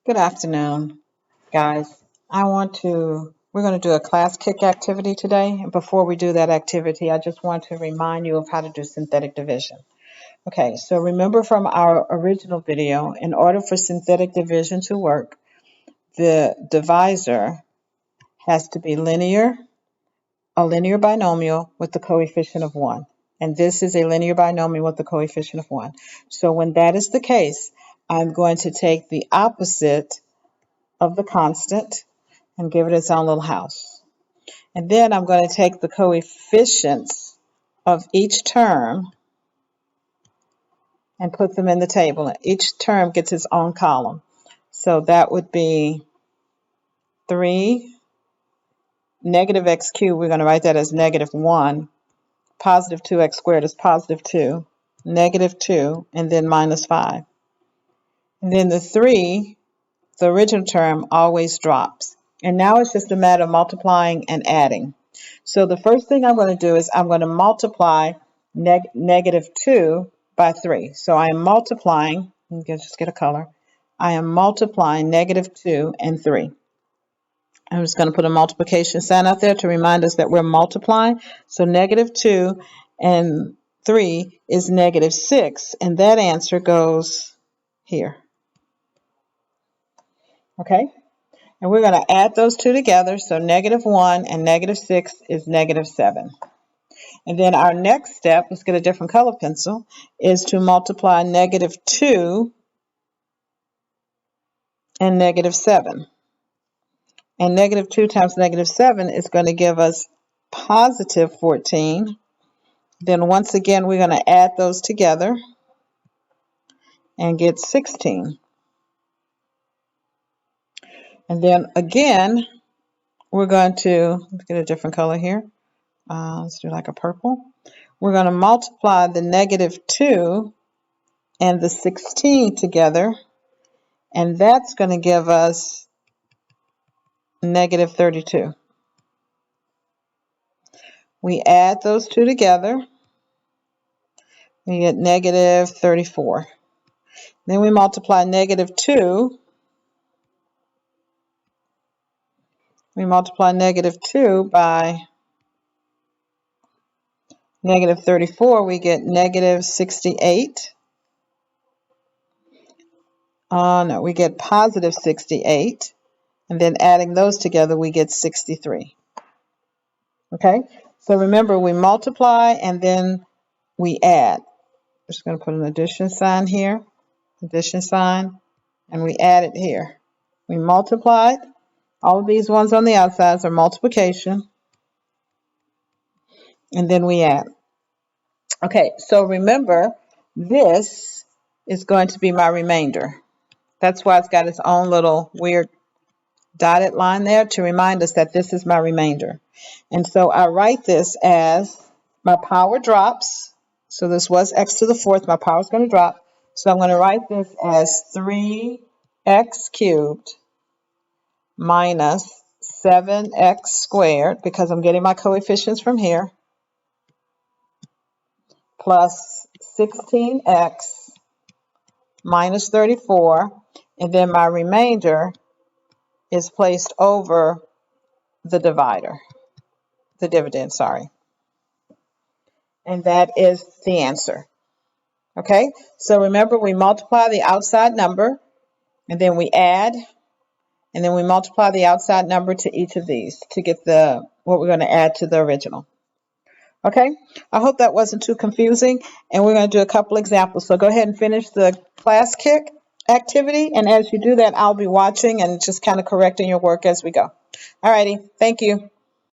Good afternoon, guys. We're going to do a class kick activity today. And before we do that activity, I just want to remind you of how to do synthetic division. Okay, so remember from our original video, in order for synthetic division to work, the divisor has to be a linear binomial with the coefficient of 1. And this is a linear binomial with the coefficient of 1. So when that is the case, I'm going to take the opposite of the constant and give it its own little house. And then I'm going to take the coefficients of each term and put them in the table. Each term gets its own column. So that would be 3, negative x cubed, we're going to write that as negative 1. Positive 2x squared is positive 2. Negative 2, and then minus 5. And then the 3, the original term, always drops. And now it's just a matter of multiplying and adding. So the first thing I'm going to do is I'm going to multiply negative 2 by 3. So I am multiplying, just get a color. I am multiplying negative 2 and 3. I'm just going to put a multiplication sign out there to remind us that we're multiplying. So negative 2 and 3 is negative 6, and that answer goes here. Okay? And we're going to add those two together. So negative 1 and negative 6 is negative 7. And then our next step, let's get a different color pencil, is to multiply negative 2 and negative 7. And negative 2 times negative 7 is going to give us positive 14. Then once again, we're going to add those together and get 16. And then again, we're going to, let's get a different color here. Let's do like a purple. We're going to multiply the negative 2 and the 16 together, and that's going to give us negative 32. We add those two together, we get negative 34. Then we multiply negative 2. We multiply negative 2 by negative 34, we get negative 68. No, we get positive 68. And then adding those together, we get 63. Okay? So remember, we multiply and then we add. I'm just going to put an addition sign here, addition sign, and we add it here. We multiplied. All of these ones on the outsides are multiplication, and then we add. Okay, so remember, this is going to be my remainder. That's why it's got its own little weird dotted line there to remind us that this is my remainder. And so I write this as my power drops. So this was x to the fourth. My power is going to drop. So I'm going to write this as 3x cubed minus 7x squared, because I'm getting my coefficients from here, plus 16x minus 34. And then my remainder is placed over the dividend, sorry. And that is the answer. Okay, so remember, we multiply the outside number, and then we add, and then we multiply the outside number to each of these to get what we're going to add to the original. Okay, I hope that wasn't too confusing, and we're going to do a couple examples. So go ahead and finish the class kick activity, and as you do that, I'll be watching and just kind of correcting your work as we go. All righty, thank you.